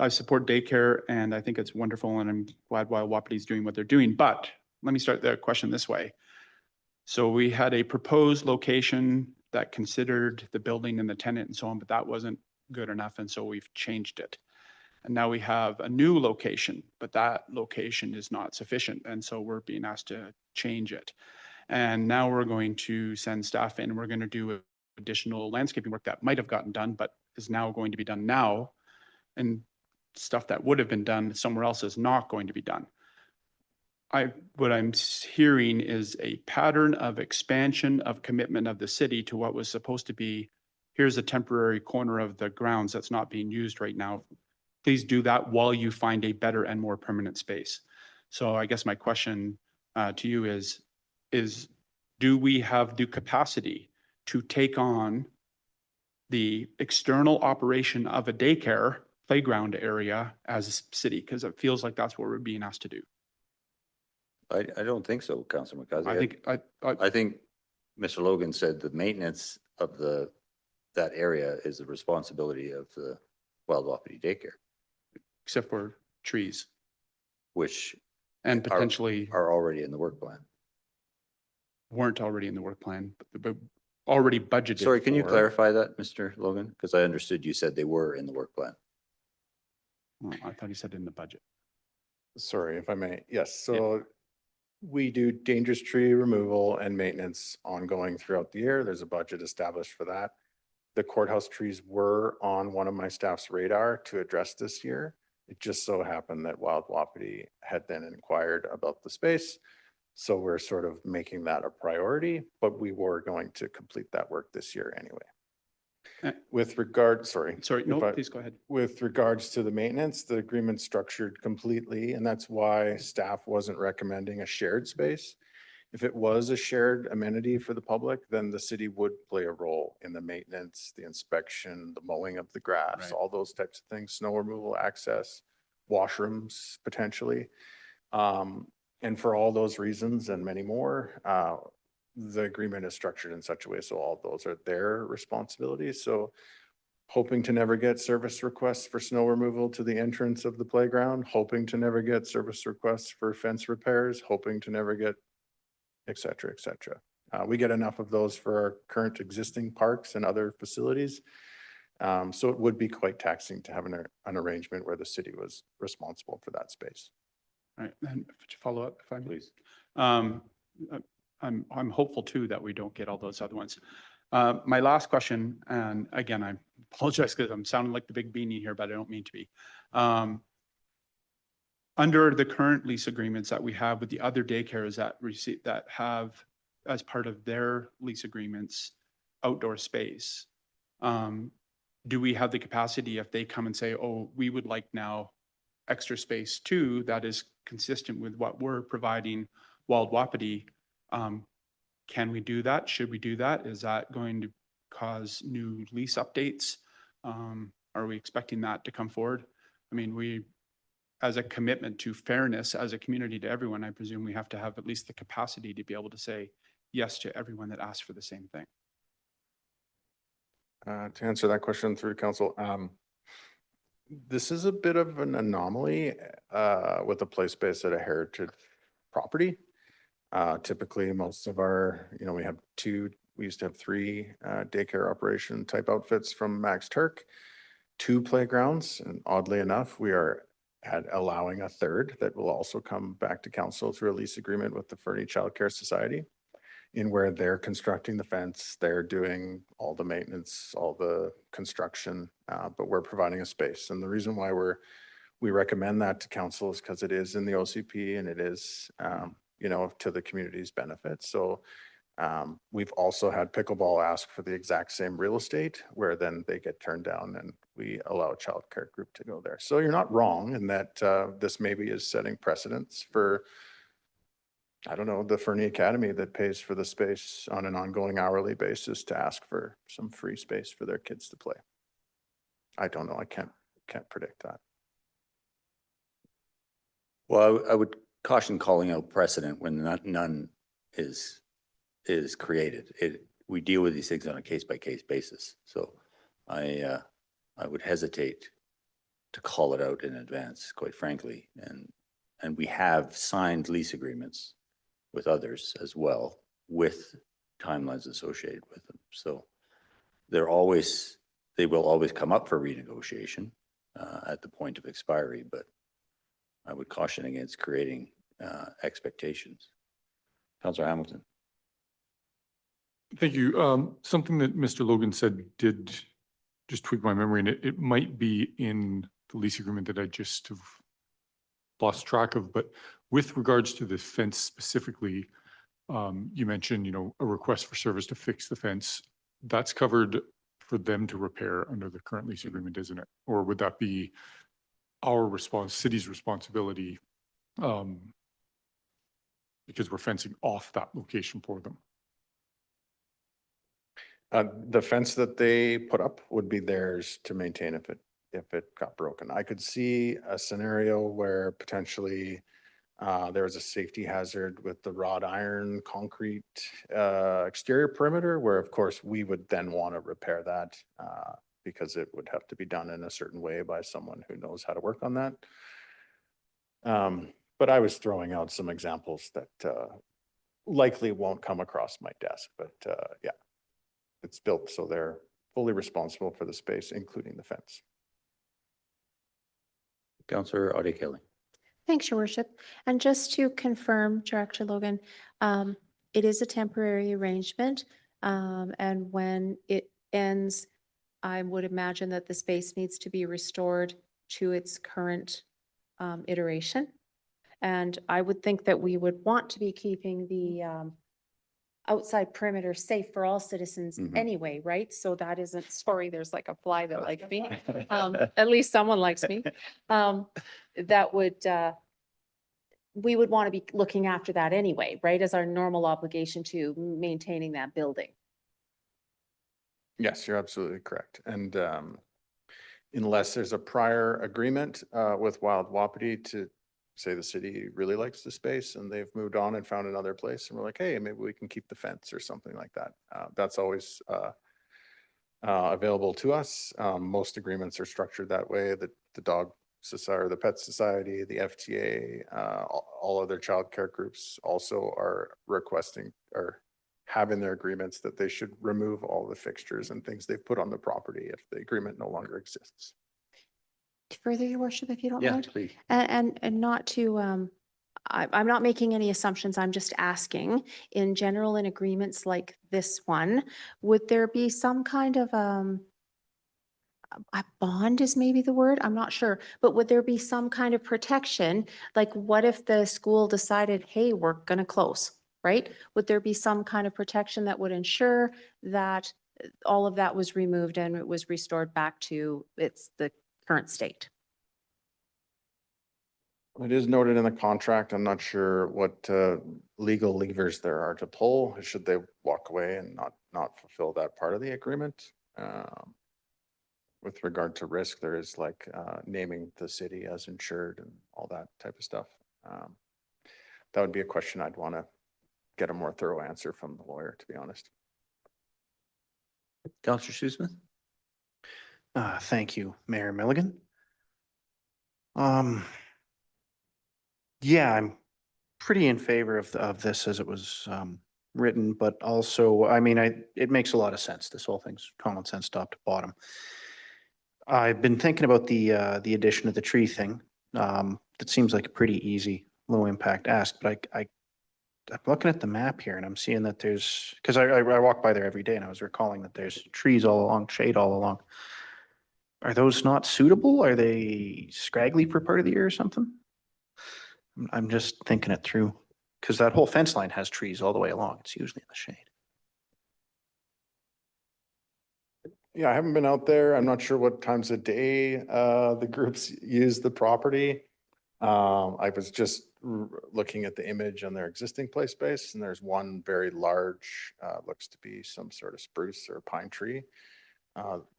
S12: support daycare and I think it's wonderful and I'm glad Wild Wapiti is doing what they're doing. But let me start the question this way. So we had a proposed location that considered the building and the tenant and so on, but that wasn't good enough. And so we've changed it. And now we have a new location, but that location is not sufficient. And so we're being asked to change it. And now we're going to send staff in. We're going to do additional landscaping work that might have gotten done, but is now going to be done now. And stuff that would have been done somewhere else is not going to be done. What I'm hearing is a pattern of expansion of commitment of the city to what was supposed to be, here's a temporary corner of the grounds that's not being used right now. Please do that while you find a better and more permanent space. So I guess my question to you is do we have the capacity to take on the external operation of a daycare playground area as a city, because it feels like that's what we're being asked to do.
S1: I don't think so, Councillor McCausey.
S12: I think,
S1: I think Mr. Logan said the maintenance of that area is the responsibility of the Wild Wapiti daycare,
S12: except for trees
S1: which
S12: and potentially
S1: are already in the work plan.
S12: weren't already in the work plan, but already budgeted.
S1: Sorry, can you
S12: for.
S1: clarify that, Mr. Logan? Because I understood you said they were in the work plan.
S12: Oh, I thought he said in the budget.
S8: Sorry, if I may. Yes, so we do dangerous tree removal and maintenance ongoing throughout the year. There's a budget established for that. The courthouse trees were on one of my staff's radar to address this year. It just so happened that Wild Wapiti had then inquired about the space. So we're sort of making that a priority, but we were going to complete that work this year anyway. With regard, sorry.
S12: Sorry, no,
S8: if I-
S12: please go ahead.
S8: With regards to the maintenance, the agreement structured completely, and that's why staff wasn't recommending a shared space. If it was a shared amenity for the public, then the city would play a role in the maintenance, the inspection, the mowing of the grass,
S12: Right.
S8: all those types of things, snow removal, access, washrooms potentially. And for all those reasons and many more, the agreement is structured in such a way so all those are their responsibilities. So hoping to never get service requests for snow removal to the entrance of the playground, hoping to never get service requests for fence repairs, hoping to never get et cetera, et cetera. We get enough of those for our current existing parks and other facilities. So it would be quite taxing to have an arrangement where the city was responsible for that space.
S12: All right, and to follow up, if I may.
S1: Please.
S12: I'm hopeful too that we don't get all those other ones. My last question, and again, I apologize because I'm sounding like the big beanie here, but I don't mean to be. Under the current lease agreements that we have with the other daycares that have as part of their lease agreements, outdoor space, do we have the capacity if they come and say, oh, we would like now extra space too, that is consistent with what we're providing Wild Wapiti? Can we do that? Should we do that? Is that going to cause new lease updates? Are we expecting that to come forward? I mean, we, as a commitment to fairness as a community to everyone, I presume we have to have at least the capacity to be able to say yes to everyone that asks for the same thing.
S8: To answer that question through council, this is a bit of an anomaly with a play space at a heritage property. Typically, most of our, we used to have 3 daycare operation type outfits from Max Turk, 2 playgrounds, and oddly enough, we are allowing a 3rd that will also come back to council through a lease agreement with the Fernie Child Care Society, in where they're constructing the fence, they're doing all the maintenance, all the construction, but we're providing a space. And the reason why we recommend that to council is because it is in the OCP and it is, to the community's benefit. So we've also had pickleball ask for the exact same real estate, where then they get turned down and we allow a child care group to go there. So you're not wrong in that this maybe is setting precedents for, I don't know, the Fernie Academy that pays for the space on an ongoing hourly basis to ask for some free space for their kids to play. I don't know. I can't predict that.
S1: Well, I would caution calling out precedent when none is created. We deal with these things on a case-by-case basis. So I would hesitate to call it out in advance, quite frankly. And we have signed lease agreements with others as well, with timelines associated with them. So they will always come up for renegotiation at the point of expiry, but I would caution against creating expectations. Councillor Hamilton.
S13: Thank you. Something that Mr. Logan said did just tweak my memory, and it might be in the lease agreement that I just have lost track of, but with regards to the fence specifically, you mentioned, a request for service to fix the fence. That's covered for them to repair under the current lease agreement, isn't it? Or would that be our city's responsibility, because we're fencing off that location for them?
S8: The fence that they put up would be theirs to maintain if it got broken. I could see a scenario where potentially there was a safety hazard with the wrought iron concrete exterior perimeter, where of course we would then want to repair that because it would have to be done in a certain way by someone who knows how to work on that. But I was throwing out some examples that likely won't come across my desk, but yeah, it's built so they're fully responsible for the space, including the fence.
S1: Councillor Audie Kelly.
S9: Thanks, Your Worship. And just to confirm, Director Logan, it is a temporary arrangement. And when it ends, I would imagine that the space needs to be restored to its current iteration. And I would think that we would want to be keeping the outside perimeter safe for all citizens anyway, right? So that isn't, sorry, there's like a fly that likes me. At least someone likes me. That would, we would want to be looking after that anyway, right? As our normal obligation to maintaining that building.
S8: Yes, you're absolutely correct. And unless there's a prior agreement with Wild Wapiti to say the city really likes the space and they've moved on and found another place and we're like, hey, maybe we can keep the fence or something like that. That's always available to us. Most agreements are structured that way, that the dog society, or the pet society, the FTA, all other childcare groups also are requesting or have in their agreements that they should remove all the fixtures and things they've put on the property if the agreement no longer exists.
S9: Further, Your Worship, if you don't
S1: Yeah,
S9: mind.
S1: please.
S9: And not to, I'm not making any assumptions. I'm just asking, in general, in agreements like this one, would there be some kind of a bond is maybe the word? I'm not sure. But would there be some kind of protection? Like what if the school decided, hey, we're going to close, right? Would there be some kind of protection that would ensure that all of that was removed and it was restored back to the current state?
S8: It is noted in the contract. I'm not sure what legal levers there are to pull. Should they walk away and not fulfill that part of the agreement? With regard to risk, there is like naming the city as insured and all that type of stuff. That would be a question I'd want to get a more thorough answer from the lawyer, to be honest.
S1: Councillor Shoesmith.
S10: Thank you, Mayor Milligan. Yeah, I'm pretty in favor of this as it was written, but also, I mean, it makes a lot of sense. This whole thing's common sense top to bottom. I've been thinking about the addition of the tree thing. That seems like a pretty easy, low impact ask, but I'm looking at the map here and I'm seeing that there's, because I walk by there every day and I was recalling that there's trees all along, shade all along. Are those not suitable? Are they scraggly for part of the year or something? I'm just thinking it through, because that whole fence line has trees all the way along. It's usually in the shade.
S8: Yeah, I haven't been out there. I'm not sure what times of day the groups use the property. I was just looking at the image on their existing play space, and there's one very large, looks to be some sort of spruce or pine tree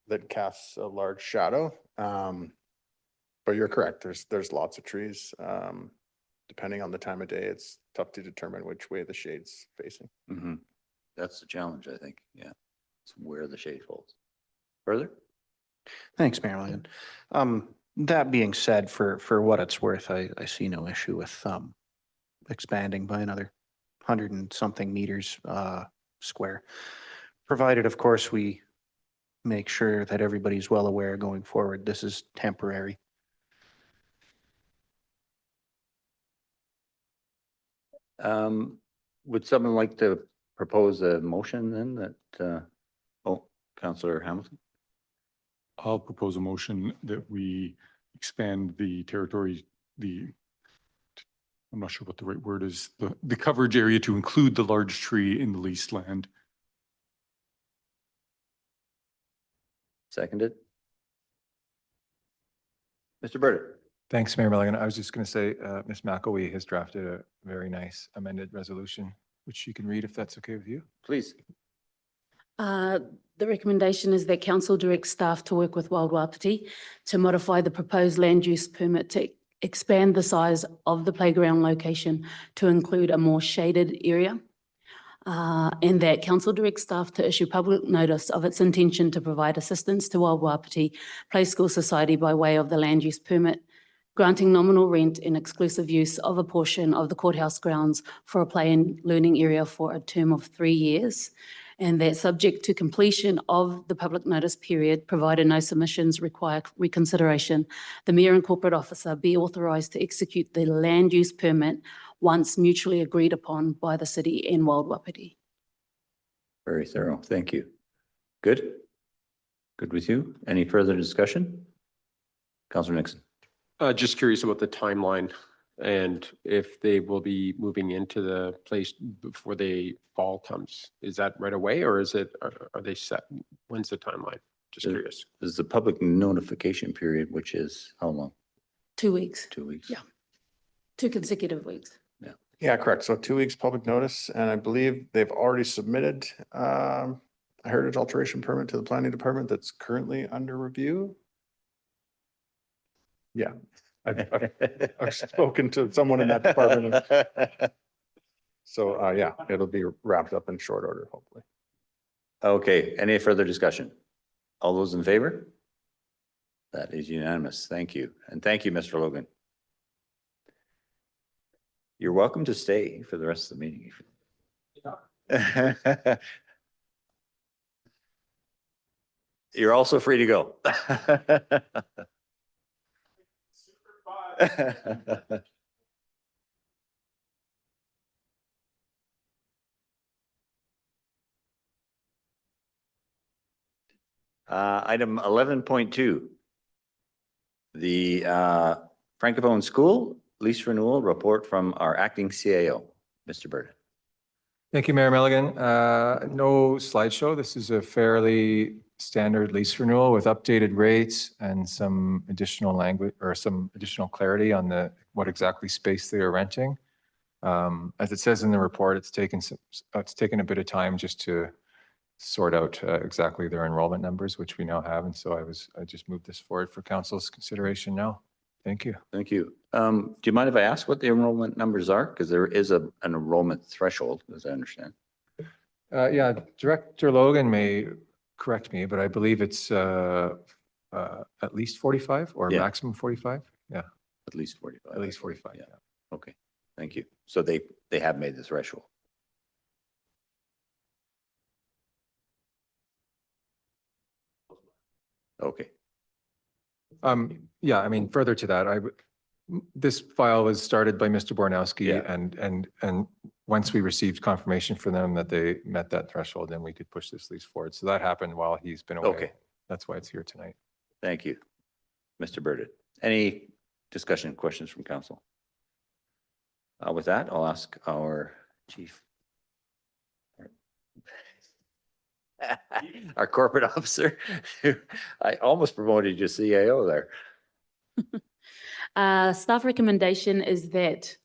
S8: that casts a large shadow. But you're correct. There's lots of trees. Depending on the time of day, it's tough to determine which way the shade's facing.
S1: That's the challenge, I think. Yeah, it's where the shade falls. Further?
S10: Thanks, Mayor Milligan. That being said, for what it's worth, I see no issue with expanding by another 100 and something meters square. Provided, of course, we make sure that everybody's well aware going forward, this is temporary.
S1: Would someone like to propose a motion then that, Councillor Hamilton?
S13: I'll propose a motion that we expand the territory, I'm not sure what the right word is, the coverage area to include the large tree in the leased land.
S1: Seconded. Mr. Burdick.
S14: Thanks, Mayor Milligan. I was just going to say, Ms. McElwee has drafted a very nice amended resolution, which you can read if that's okay with you.
S1: Please.
S2: The recommendation is that council directs staff to work with Wild Wapiti to modify the proposed land use permit to expand the size of the playground location to include a more shaded area. And that council directs staff to issue public notice of its intention to provide assistance to Wild Wapiti Play School Society by way of the land use permit, granting nominal rent and exclusive use of a portion of the courthouse grounds for a play and learning area for a term of 3 years. And that subject to completion of the public notice period, provided no submissions require reconsideration, the mayor and corporate officer be authorised to execute the land use permit once mutually agreed upon by the city and Wild Wapiti.
S1: Very thorough. Thank you. Good? Good with you? Any further discussion? Councillor Nixon.
S11: Just curious about the timeline and if they will be moving into the place before the fall comes. Is that right away or is it, are they set? When's the timeline? Just curious.
S1: There's the public notification period, which is how long?
S2: 2 weeks.
S1: 2 weeks?
S2: Yeah. 2 consecutive weeks.
S8: Yeah, correct. So 2 weeks public notice, and I believe they've already submitted a heritage alteration permit to the planning department that's currently under review. Yeah, I've spoken to someone in that department. So, yeah, it'll be wrapped up in short order, hopefully.
S1: Okay, any further discussion? All those in favor? That is unanimous. Thank you. And thank you, Mr. Logan. You're welcome to stay for the rest of the meeting. You're also free to go. Item 11.2. The Francophone School lease renewal report from our acting CAO, Mr. Burden.
S14: Thank you, Mayor Milligan. No slideshow. This is a fairly standard lease renewal with updated rates and some additional language or some additional clarity on what exactly space they are renting. As it says in the report, it's taken a bit of time just to sort out exactly their enrollment numbers, which we now have. And so I just moved this forward for council's consideration now. Thank you.
S1: Thank you. Do you mind if I ask what the enrollment numbers are? Because there is an enrollment threshold, as I understand.
S14: Yeah, Director Logan may correct me, but I believe it's at least 45 or
S1: Yeah.
S14: maximum 45. Yeah,
S1: At least 45.
S14: at least 45.
S1: Yeah. Okay, thank you. So they have made the threshold. Okay.
S14: Yeah, I mean, further to that, this file was started by Mr. Bornowski,
S1: Yeah.
S14: and once we received confirmation from them that they met that threshold, then we could push this lease forward. So that happened while he's been away.
S1: Okay.
S14: That's why it's here tonight.
S1: Thank you, Mr. Burden. Any discussion, questions from council? With that, I'll ask our chief. Our corporate officer. I almost promoted you CAO there.
S2: Staff recommendation is that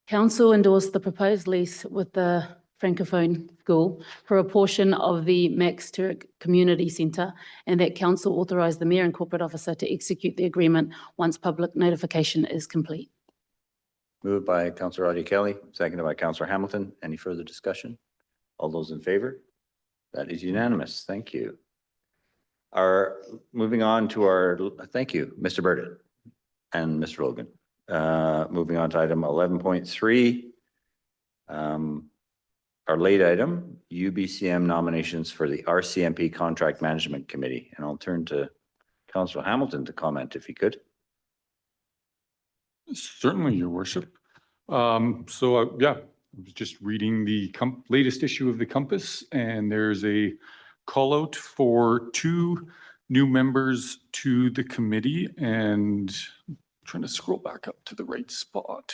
S2: council endorse the proposed lease with the Francophone School for a portion of the Max Turek Community Centre, and that council authorise the mayor and corporate officer to execute the agreement once public notification is complete.
S1: Moved by Councillor Audie Kelly, seconded by Councillor Hamilton. Any further discussion? All those in favor? That is unanimous. Thank you. Moving on to thank you, Mr. Burden and Mr. Logan. Moving on to item 11.3. Our late item, UBCM nominations for the RCMP Contract Management Committee. And I'll turn to Councillor Hamilton to comment if he could.
S13: Certainly, Your Worship. Yeah, I was just reading the latest issue of the Compass, and there's a call out for 2 new members to the committee, and I'm trying to scroll back up to the right spot.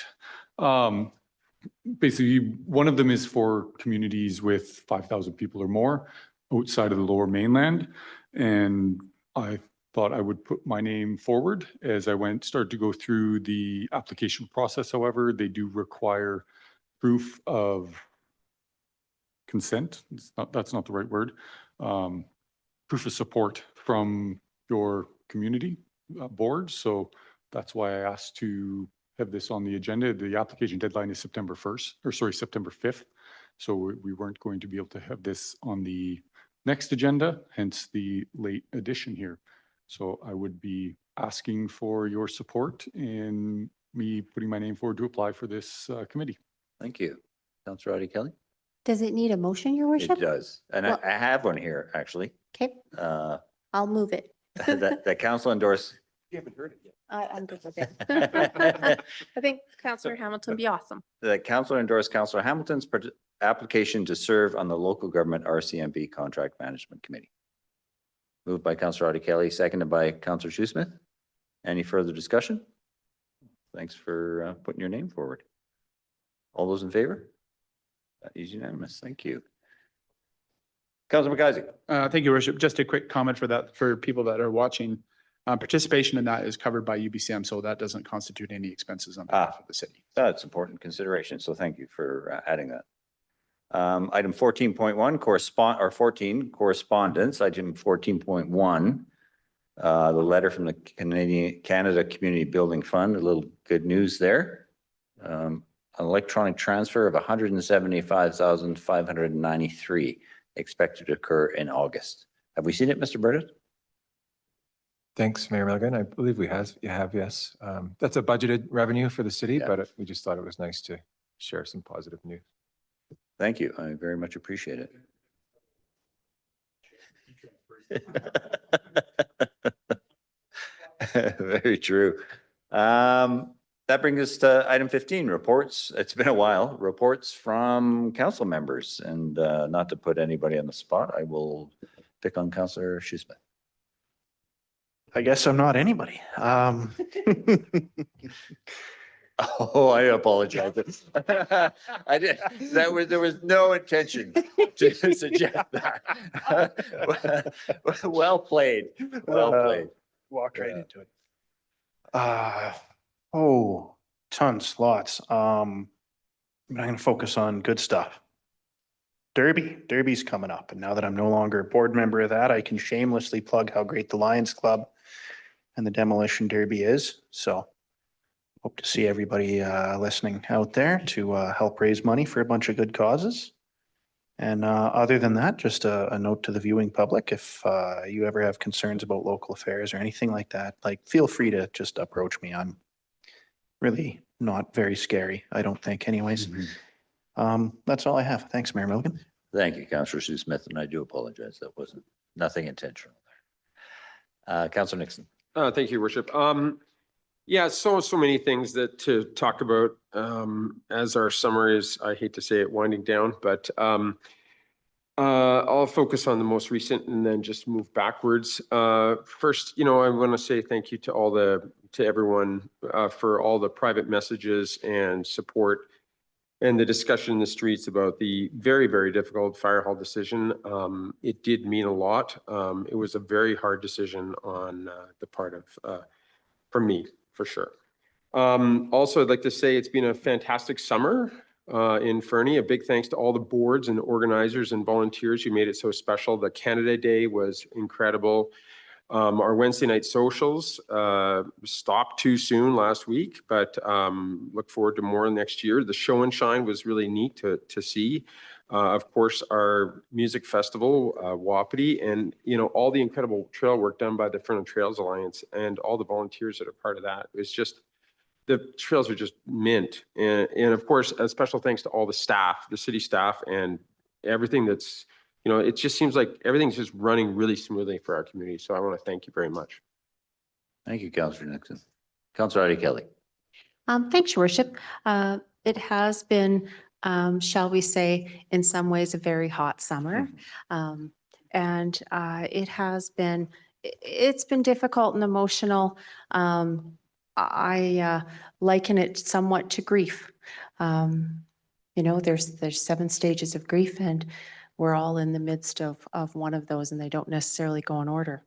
S13: Basically, one of them is for communities with 5,000 people or more outside of the Lower Mainland, and I thought I would put my name forward as I started to go through the application process. However, they do require proof of consent, that's not the right word, proof of support from your community board. So that's why I asked to have this on the agenda. The application deadline is September 1st, or sorry, September 5th. So we weren't going to be able to have this on the next agenda, hence the late addition here. So I would be asking for your support in me putting my name forward to apply for this committee.
S1: Thank you. Councillor Audie Kelly?
S9: Does it need a motion, your
S1: It
S9: worship?
S1: does. And
S9: Well-
S1: I have one here, actually.
S9: Okay, I'll move it.
S1: That council endorse.
S12: You haven't heard it yet.
S9: I'm good with it. I think Councillor Hamilton would be awesome.
S1: The council endorse Councillor Hamilton's application to serve on the local government RCMP Contract Management Committee. Moved by Councillor Audie Kelly, seconded by Councillor Shoesmith. Any further discussion? Thanks for putting your name forward. All those in favor? That is unanimous. Thank you. Councillor McIsaac.
S12: Thank you, Worship. Just a quick comment for that, for people that are watching. Participation in that is covered by UBCM, so that doesn't constitute any expenses on behalf of the city.
S1: That's important consideration. So thank you for adding that. Item 14.1 correspondence. Item 14.1, the letter from the Canada Community Building Fund. A little good news there. An electronic transfer of 175,593 expected to occur in August. Have we seen it, Mr. Burdett?
S14: Thanks, Mayor Milligan. I believe you have, yes. That's a budgeted revenue for the city,
S1: Yeah.
S14: but we just thought it was nice to share some positive news.
S1: Thank you. I very much appreciate it. Very true. That brings us to item 15, reports. It's been a while. Reports from council members, and not to put anybody on the spot, I will pick on Councillor Shoesmith.
S10: I guess I'm not anybody.
S1: Oh, I apologize. I did, there was no intention to suggest that. Well played, well played.
S10: Walked right into it. Oh, tons, lots. I'm going to focus on good stuff. Derby's coming up, and now that I'm no longer a board member of that, I can shamelessly plug how great the Lions Club and the Demolition Derby is. So hope to see everybody listening out there to help raise money for a bunch of good causes. And other than that, just a note to the viewing public, if you ever have concerns about local affairs or anything like that, like feel free to just approach me. I'm really not very scary, I don't think anyways. That's all I have. Thanks, Mayor Milligan.
S1: Thank you, Councillor Shoesmith, and I do apologize. That wasn't nothing intentional there. Councillor Nixon.
S11: Thank you, Worship. Yeah, so many things that to talk about as our summer is, I hate to say it, winding down, but I'll focus on the most recent and then just move backwards. First, I want to say thank you to everyone for all the private messages and support and the discussion in the streets about the very, very difficult fire hall decision. It did mean a lot. It was a very hard decision on the part of, for me, for sure. Also, I'd like to say it's been a fantastic summer in Fernie. A big thanks to all the boards and organizers and volunteers who made it so special. The Canada Day was incredible. Our Wednesday night socials stopped too soon last week, but look forward to more next year. The show and shine was really neat to see. Of course, our music festival, Wapiti, and all the incredible trail work done by the Fernie Trails Alliance and all the volunteers that are part of that. It's just, the trails are just mint. And of course, a special thanks to all the staff, the city staff, and everything that's, it just seems like everything's just running really smoothly for our community. So I want to thank you very much.
S1: Thank you, Councillor Nixon. Councillor Audie Kelly.
S9: Thanks, Your Worship. It has been, shall we say, in some ways, a very hot summer. And it's been difficult and emotional. I liken it somewhat to grief. There's 7 stages of grief, and we're all in the midst of one of those, and they don't necessarily go in order.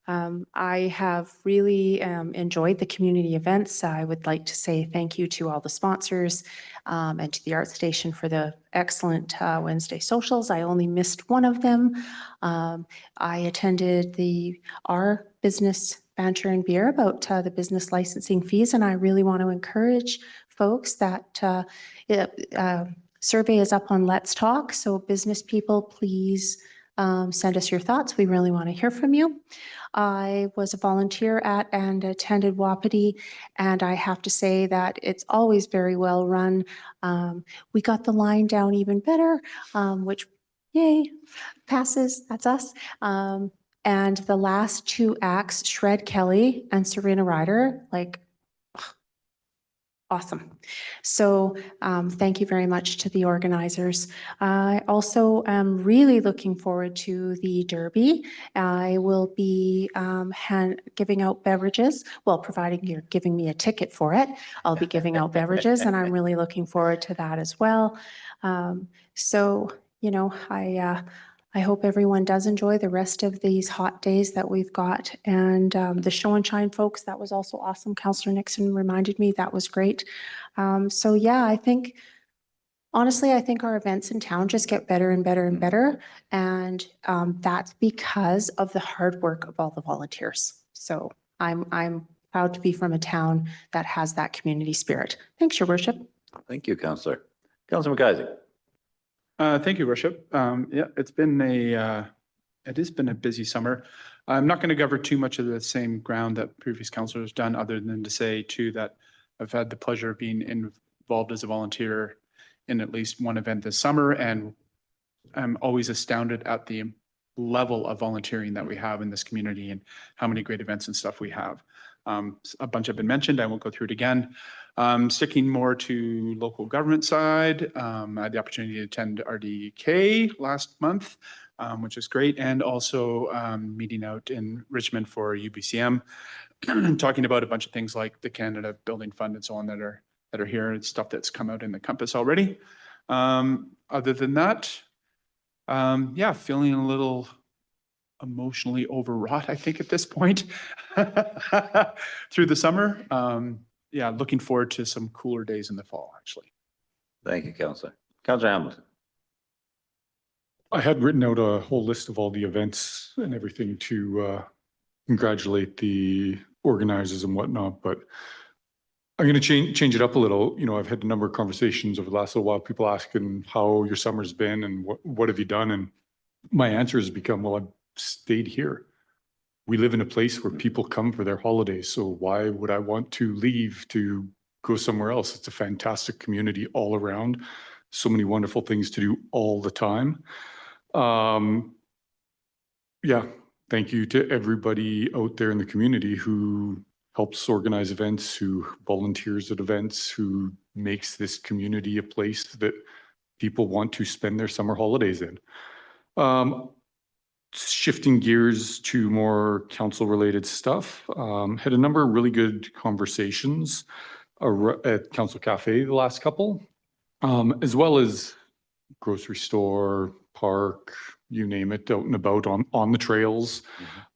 S9: I have really enjoyed the community events. I would like to say thank you to all the sponsors and to the Art Station for the excellent Wednesday socials. I only missed one of them. I attended our business banter and beer about the business licensing fees, and I really want to encourage folks that survey is up on Let's Talk. So business people, please send us your thoughts. We really want to hear from you. I was a volunteer at and attended Wapiti, and I have to say that it's always very well run. We got the line down even better, which, yay, passes, that's us. And the last two acts, Shred Kelly and Serena Ryder, like, awesome. So thank you very much to the organizers. I also am really looking forward to the Derby. I will be giving out beverages. Well, providing you're giving me a ticket for it, I'll be giving out beverages, and I'm really looking forward to that as well. So, you know, I hope everyone does enjoy the rest of these hot days that we've got. And the show and shine folks, that was also awesome. Councillor Nixon reminded me that was great. So yeah, I think, honestly, I think our events in town just get better and better and better. And that's because of the hard work of all the volunteers. So I'm proud to be from a town that has that community spirit. Thanks, Your Worship.
S1: Thank you, Councillor. Councillor McIsaac.
S12: Thank you, Worship. Yeah, it has been a busy summer. I'm not going to cover too much of the same ground that previous councillors done, other than to say too that I've had the pleasure of being involved as a volunteer in at least one event this summer, and I'm always astounded at the level of volunteering that we have in this community and how many great events and stuff we have. A bunch have been mentioned. I won't go through it again. Sticking more to local government side, I had the opportunity to attend RDK last month, which is great, and also meeting out in Richmond for UBCM, talking about a bunch of things like the Canada Building Fund and so on that are here, and stuff that's come out in the Compass already. Other than that, yeah, feeling a little emotionally overwrought, I think, at this point through the summer. Yeah, looking forward to some cooler days in the fall, actually.
S1: Thank you, Councillor. Councillor Hamilton.
S13: I had written out a whole list of all the events and everything to congratulate the organizers and whatnot, but I'm going to change it up a little. You know, I've had a number of conversations over the last little while, people asking how your summer's been and what have you done? And my answer has become, well, I've stayed here. We live in a place where people come for their holidays. So why would I want to leave to go somewhere else? It's a fantastic community all around. So many wonderful things to do all the time. Yeah, thank you to everybody out there in the community who helps organize events, who volunteers at events, who makes this community a place that people want to spend their summer holidays in. Shifting gears to more council-related stuff, had a number of really good conversations at Council Cafe the last couple, as well as grocery store, park, you name it, out and about on the trails.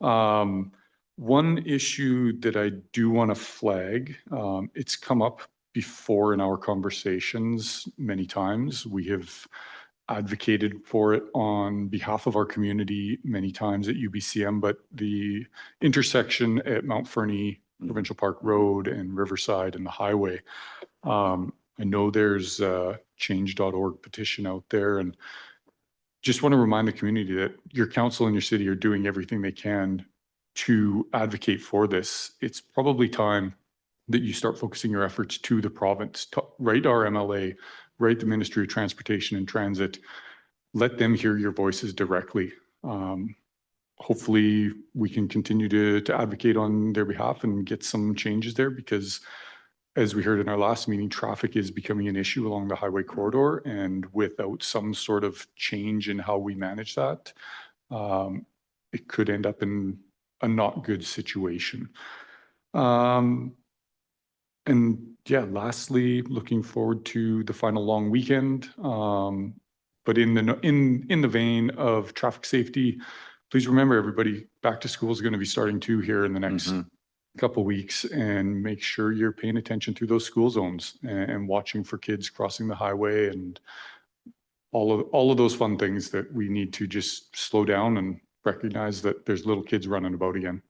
S13: One issue that I do want to flag, it's come up before in our conversations many times. We have advocated for it on behalf of our community many times at UBCM, but the intersection at Mount Fernie Provincial Park Road and Riverside and the highway, I know there's a change.org petition out there, and just want to remind the community that your council and your city are doing everything they can to advocate for this. It's probably time that you start focusing your efforts to the province, to write our MLA, write the Ministry of Transportation and Transit, let them hear your voices directly. Hopefully we can continue to advocate on their behalf and get some changes there, because as we heard in our last meeting, traffic is becoming an issue along the highway corridor, and without some sort of change in how we manage that, it could end up in a not good situation. And yeah, lastly, looking forward to the final long weekend. But in the vein of traffic safety, please remember, everybody, back to school is going to be starting too here in the next
S1: Mhm.
S13: couple weeks, and make sure you're paying attention to those school zones and watching for kids crossing the highway and all of those fun things that we need to just slow down and recognize that there's little kids running about again.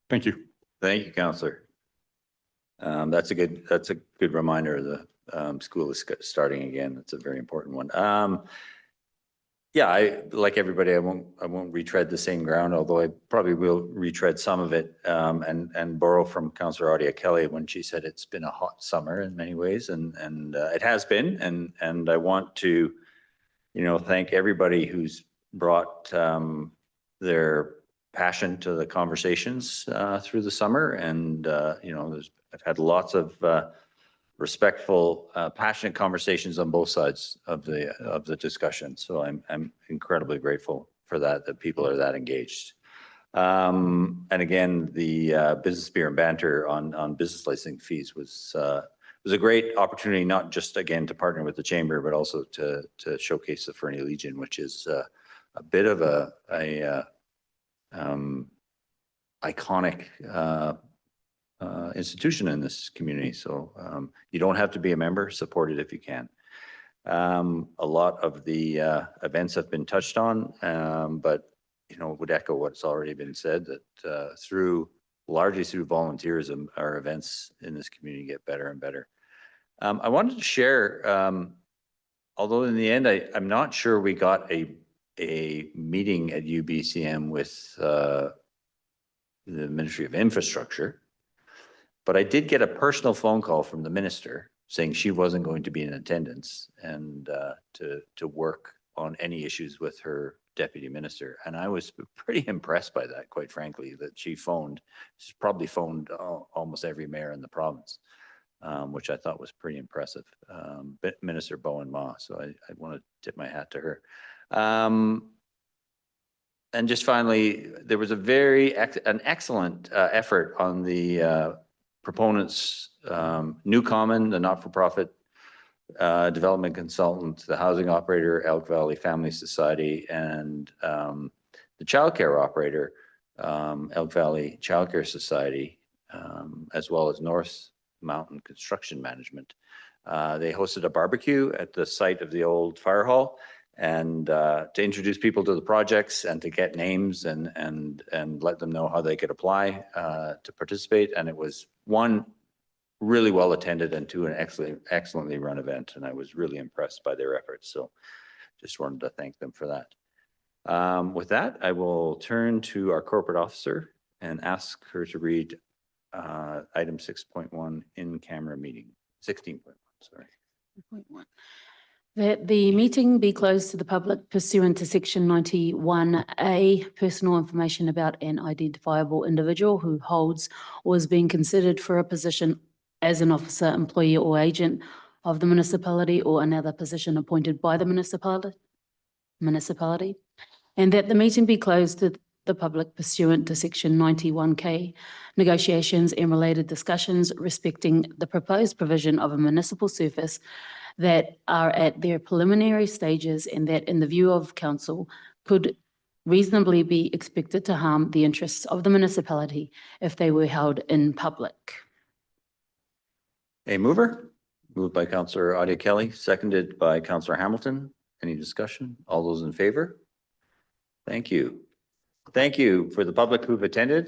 S13: Thank you.
S1: Thank you, Counselor. That's a good reminder. The school is starting again. That's a very important one. Yeah, like everybody, I won't retread the same ground, although I probably will retread some of it, and borrow from Councillor Audia Kelly when she said it's been a hot summer in many ways, and it has been, and I want to, thank everybody who's brought their passion to the conversations through the summer, and I've had lots of respectful, passionate conversations on both sides of the discussion. So I'm incredibly grateful for that people are that engaged. And again, the business beer and banter on business licensing fees was a great opportunity, not just again to partner with the chamber, but also to showcase the Fernie Legion, which is a bit of a iconic institution in this community. So you don't have to be a member, support it if you can. A lot of the events have been touched on, but would echo what's already been said, that largely through volunteerism, our events in this community get better and better. I wanted to share, although in the end, I'm not sure we got a meeting at UBCM with the Ministry of Infrastructure, but I did get a personal phone call from the minister saying she wasn't going to be in attendance and to work on any issues with her deputy minister. And I was pretty impressed by that, quite frankly, that she's probably phoned almost every mayor in the province, which I thought was pretty impressive. Minister Bowen Ma. So I want to tip my hat to her. And just finally, there was an excellent effort on the proponents, New Common, the not-for-profit development consultant, the housing operator, Elk Valley Family Society, and the childcare operator, Elk Valley Childcare Society, as well as North Mountain Construction Management. They hosted a barbecue at the site of the old fire hall, and to introduce people to the projects and to get names and let them know how they could apply to participate. And it was one, really well attended, and two, an excellently run event. And I was really impressed by their efforts. So just wanted to thank them for that. With that, I will turn to our corporate officer and ask her to read item 6.1 in camera meeting, 16.1, sorry.
S2: 6.1. That the meeting be closed to the public pursuant to section 91A, personal information about an identifiable individual who holds or is being considered for a position as an officer, employee or agent of the municipality or another position appointed by the municipality, and that the meeting be closed to the public pursuant to section 91K, negotiations and related discussions respecting the proposed provision of a municipal surface that are at their preliminary stages, and that in the view of council could reasonably be expected to harm the interests of the municipality if they were held in public.
S1: A mover? Moved by Councillor Audia Kelly, seconded by Councillor Hamilton. Any discussion? All those in favor? Thank you. Thank you for the public who've attended.